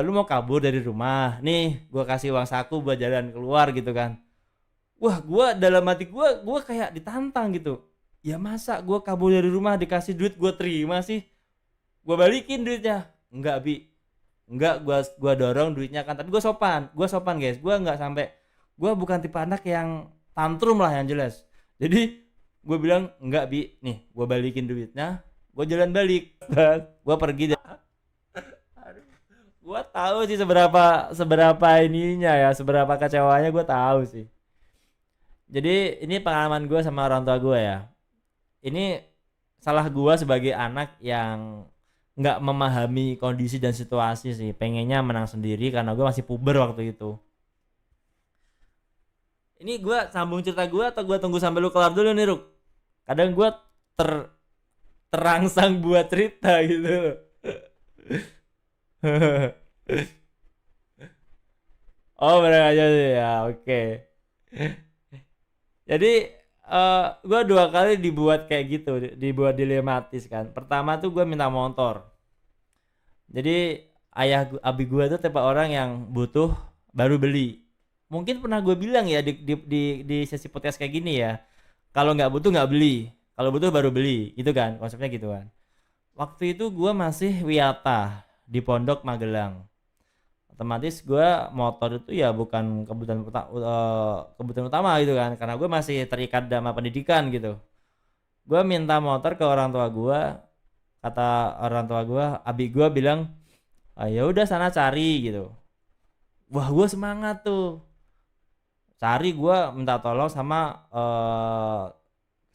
lu mau kabur dari rumah nih, gue kasih uang saku buat jalan keluar gitu kan. Wah, gue dalam hati gue kayak ditantang gitu. Ya masa gue kabur dari rumah dikasih duit gue terima sih, gue balikin duitnya. Enggak bi, enggak, gue dorong duitnya kan, tapi gue sopan guys, gue nggak sampai, gue bukan tipe anak yang tantrum lah yang jelas. Jadi gue bilang enggak bi, nih gue balikin duitnya, gue jalan balik gue pergi. Gue tahu sih seberapa seberapa ininya ya, seberapa kecewanya gue tahu sih. Jadi ini pengalaman gue sama orang tua gue ya. Ini salah gue sebagai anak yang nggak memahami kondisi dan situasi sih. Pengennya menang sendiri karena gue masih puber waktu itu. Ini gue sambung cerita gue atau gue tunggu sampai lu kelar dulu nih Ruk? Kadang gue ter terangsang buat cerita gitu. Oh bener aja sih ya, oke. Jadi gue 2 kali dibuat kayak gitu, dibuat dilematis kan. Pertama tuh gue minta motor. Jadi abi gue tuh tipe orang yang butuh baru beli. Mungkin pernah gue bilang ya di sesi podcast kayak gini ya. Kalau nggak butuh nggak beli, kalau butuh baru beli, gitu kan konsepnya gitu kan. Waktu itu gue masih Wiata di Pondok Magelang. Otomatis gue motor itu ya bukan kebutuhan utama gitu kan, karena gue masih terikat sama pendidikan gitu. Gue minta motor ke orang tua gue, kata orang tua gue, abi gue bilang, "Ah, ya udah sana cari gitu." Wah, gue semangat tuh cari, gue minta tolong sama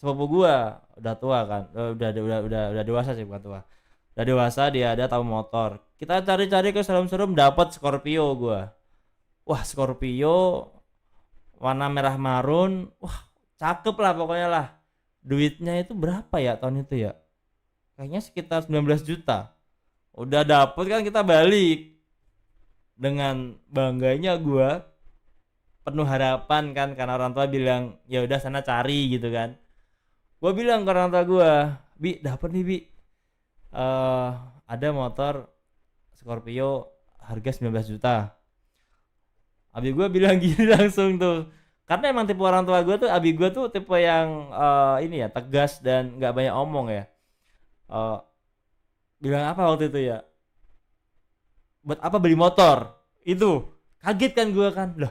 sepupu gue, udah tua kan. Udah dewasa sih, bukan tua, udah dewasa, dia ada tahu motor. Kita cari-cari ke serem-serem, dapat Scorpio gua. Wah, Scorpio warna merah marun. Wah, cakep lah pokoknya lah. Duitnya itu berapa ya tahun itu ya? Kayaknya sekitar 19 juta. Udah dapet kan, kita balik. Dengan bangganya gua, penuh harapan kan, karena orang tua bilang, "Ya udah sana cari" gitu kan. Gua bilang ke orang tua gua, "Bi, dapet nih, Bi. Eh, ada motor Scorpio harga 19 juta." Abi gue bilang gini langsung tuh. Karena emang tipe orang tua gue tuh, abi gue tuh tipe yang ini ya, tegas dan nggak banyak omong ya. Eh, bilang apa waktu itu ya? Buat apa beli motor? Itu kaget kan gue kan. Lah,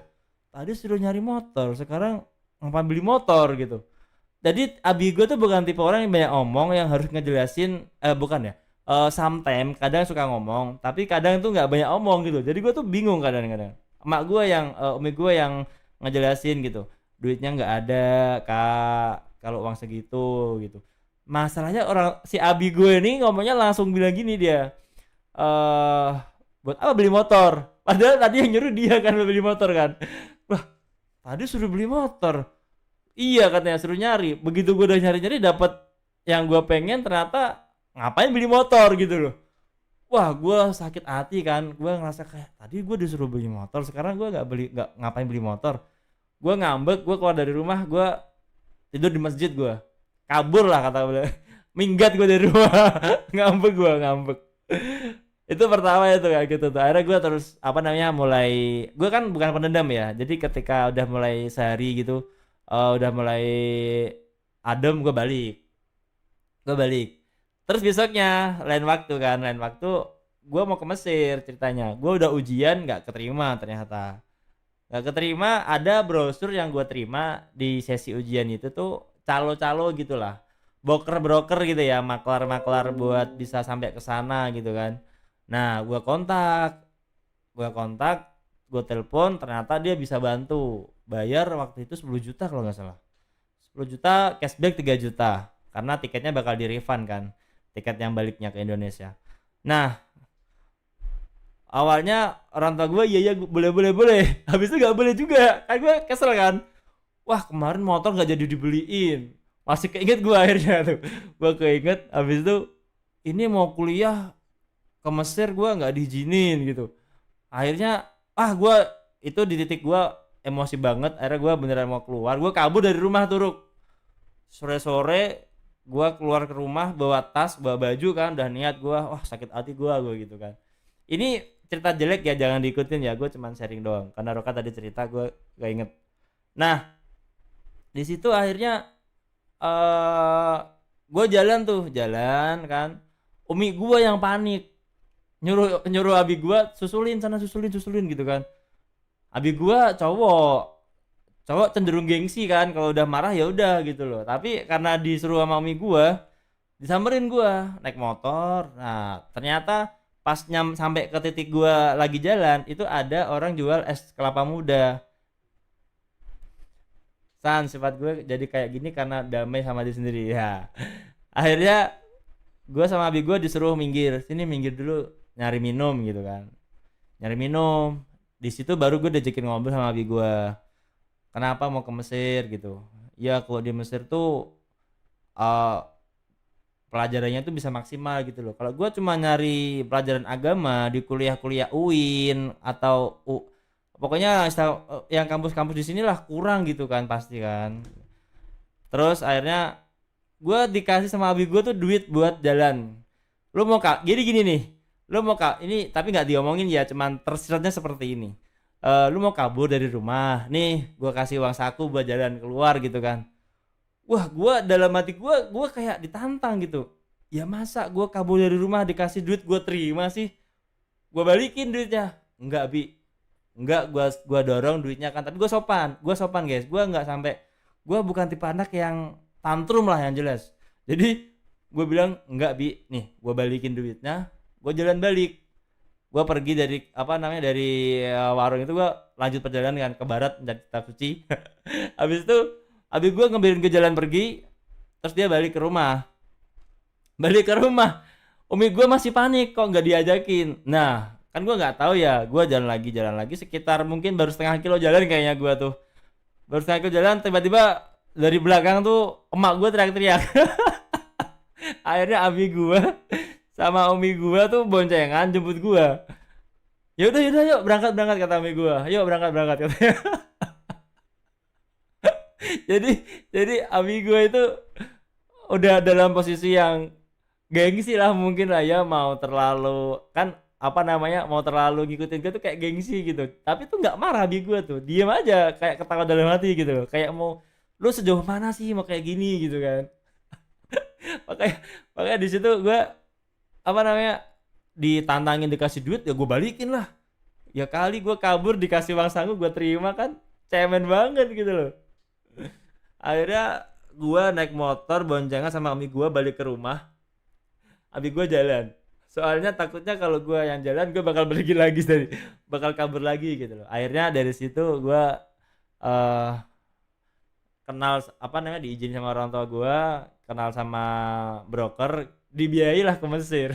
tadi suruh nyari motor, sekarang ngapain beli motor gitu. Jadi abi gue tuh bukan tipe orang yang banyak omong, yang harus ngejelasin, bukan ya. Sometimes kadang suka ngomong, tapi kadang tuh nggak banyak omong gitu. Jadi gue tuh bingung kadang-kadang. Emak gue yang umi gue yang ngejelasin gitu. Duitnya nggak ada kak, kalau uang segitu gitu. Masalahnya orang si abi gue ini ngomongnya langsung bilang gini dia. eh Buat apa beli motor? Padahal tadi yang nyuruh dia kan beli motor kan. Wah, tadi suruh beli motor. Iya katanya suruh nyari. Begitu gue udah nyari-nyari dapat yang gue pengen, ternyata ngapain beli motor gitu loh. Wah, gue sakit hati kan. Gue ngerasa kayak tadi gue disuruh beli motor, sekarang gue nggak ngapain beli motor. Gue ngambek, gue keluar dari rumah, gue tidur di masjid, gue kabur lah kata gue. Minggat gue dari rumah. Ngambek, gue ngambek. Itu pertama itu kayak gitu tuh. Akhirnya gue terus apa namanya, mulai, gue kan bukan pendendam ya. Jadi ketika udah mulai sehari gitu, udah mulai adem, gue balik. Terus besoknya lain waktu gue mau ke Mesir. Ceritanya gue udah ujian nggak keterima, ternyata nggak keterima. Ada brosur yang gue terima di sesi ujian itu tuh, calo-calo gitulah, broker-broker gitu ya, maklar-maklar buat bisa sampai ke sana gitu kan. Nah, gue kontak, gue telepon, ternyata dia bisa bantu bayar waktu itu 10 juta kalau nggak salah. 10 juta cashback 3 juta, karena tiketnya bakal di refund kan, tiket yang baliknya ke Indonesia. Nah, awalnya orang tua gue, iya boleh boleh boleh. Habis itu nggak boleh juga kan, gue kesel kan. Wah, kemarin motor nggak jadi dibeliin, masih keinget gue akhirnya tuh. Gue keinget, habis itu ini mau kuliah ke Mesir gue nggak diizinin gitu. Akhirnya gue itu di titik gue emosi banget. Akhirnya gue beneran mau keluar, gue kabur dari rumah tuh. Sore-sore gue keluar ke rumah, bawa tas, bawa baju kan, udah niat gue, wah sakit hati gue gitu kan. Ini cerita jelek ya jangan diikutin ya, gue cuman sharing doang karena Roka tadi cerita gue gak inget. Nah di situ akhirnya eh gue jalan kan, umi gue yang panik, nyuruh nyuruh abi gue susulin sana, susulin gitu kan. Abi gue cowok cowok cenderung gengsi kan, kalau udah marah ya udah gitu loh, tapi karena disuruh sama umi gue disamperin gue naik motor. Nah ternyata pas sampai ke titik gue lagi jalan itu ada orang jual es kelapa muda. Sifat gue jadi kayak gini karena damai sama diri sendiri ya. Akhirnya gue sama abi gue disuruh minggir, sini minggir dulu nyari minum gitu kan, nyari minum. Di situ baru gue diajakin ngobrol sama abi gue, kenapa mau ke Mesir gitu. Ya kalau di Mesir tuh uh, pelajarannya tuh bisa maksimal gitu loh. Kalau gue cuma nyari pelajaran agama di kuliah-kuliah UIN atau pokoknya yang kampus-kampus di sinilah kurang gitu kan pasti kan. Terus akhirnya gue dikasih sama abi gue tuh duit buat jalan. Lu mau kak, jadi gini nih, lu mau kak ini tapi nggak diomongin ya, cuman tersiratnya seperti ini. Lu mau kabur dari rumah nih, gue kasih uang saku buat jalan keluar gitu kan. Wah gue dalam hati gue kayak ditantang gitu. Ya masa gue kabur dari rumah dikasih duit gue terima sih, gue balikin duitnya. Enggak bi, enggak, gue dorong duitnya kan, tapi gue sopan guys, gue nggak sampai, gue bukan tipe anak yang tantrum lah yang jelas. Jadi gue bilang enggak bi, nih gue balikin duitnya, gue jalan balik. Gue pergi dari apa namanya dari warung itu, gue lanjut perjalanan kan ke barat mencari kitab suci. Habis itu abis gue ngambilin ke jalan pergi, terus dia balik ke rumah. Umi gue masih panik kok nggak diajakin. Nah kan gue nggak tahu ya, gue jalan lagi sekitar mungkin baru setengah kilo jalan kayaknya, gue tuh baru setengah kilo jalan, tiba-tiba dari belakang tuh emak gue teriak-teriak. Akhirnya abi gue sama umi gue tuh boncengan jemput gue. Yaudah yuk berangkat kata umi gue, yuk berangkat katanya. jadi jadi abi gue itu udah dalam posisi yang gengsi lah mungkin lah ya, mau terlalu kan apa namanya, mau terlalu ngikutin gue tuh kayak gengsi gitu, tapi tuh nggak marah abi gue tuh, diem aja kayak ketawa dalam hati gitu, kayak mau lu sejauh mana sih mau kayak gini gitu kan. makanya makanya di situ gue apa namanya ditantangin dikasih duit ya gue balikin lah. Ya kali gue kabur dikasih uang sanggup gue terima kan, cemen banget gitu loh. Akhirnya gue naik motor boncengan sama ami gue balik ke rumah, abi gue jalan, soalnya takutnya kalau gue yang jalan gue bakal pergi lagi dari bakal kabur lagi gitu loh. Akhirnya dari situ gue uh, kenal apa namanya, diizin sama orang tua gue, kenal sama broker, dibiayai lah ke Mesir.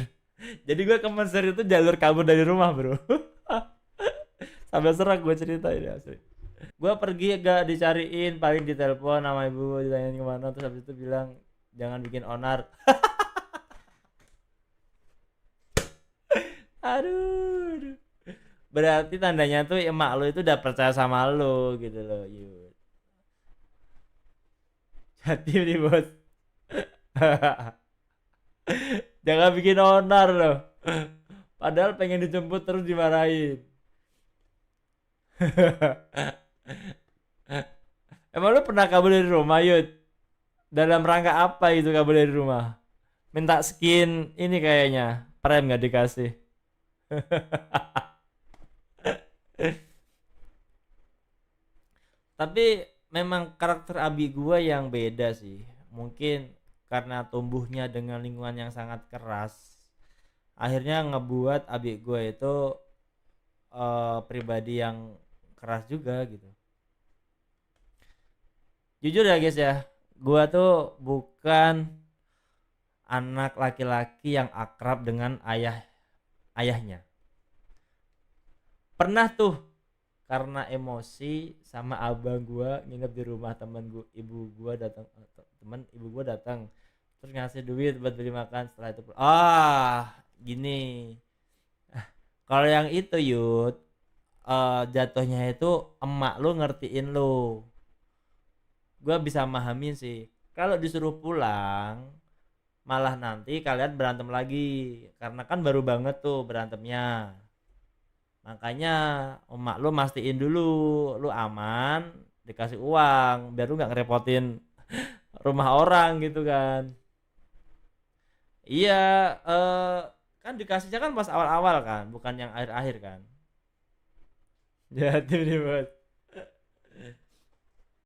Jadi gue ke Mesir itu jalur kabur dari rumah bro. Sambil serak gue ceritain ya asli. Gue pergi gak dicariin, paling ditelepon sama ibu gue ditanyain kemana, terus habis itu bilang jangan bikin onar. aduh, berarti tandanya tuh emak lu itu udah percaya sama lu gitu loh yud. Jadi nih bos. Jangan bikin onar loh, padahal pengen dijemput terus dimarahin. Emang lu pernah kabur dari rumah yud? Dalam rangka apa itu kabur dari rumah? Minta skin ini kayaknya, prem gak dikasih. Tapi memang karakter abi gua yang beda sih, mungkin karena tumbuhnya dengan lingkungan yang sangat keras, akhirnya ngebuat abi gua itu pribadi yang keras juga gitu. Jujur ya guys ya, gua tuh bukan anak laki-laki yang akrab dengan ayahnya. Pernah tuh karena emosi sama abang gua nginep di rumah temen gua, ibu gua datang, temen ibu gua datang terus ngasih duit buat beli makan, setelah itu gini. Kalau yang itu yud, jatuhnya itu emak lu ngertiin lu, gua bisa mahamin sih. Kalau disuruh pulang malah nanti kalian berantem lagi, karena kan baru banget tuh berantemnya. Makanya emak lu mastiin dulu lu aman, dikasih uang biar lu nggak ngerepotin rumah orang gitu kan. Iya, eh kan dikasihnya kan pas awal-awal kan, bukan yang akhir-akhir kan. Jadi bos.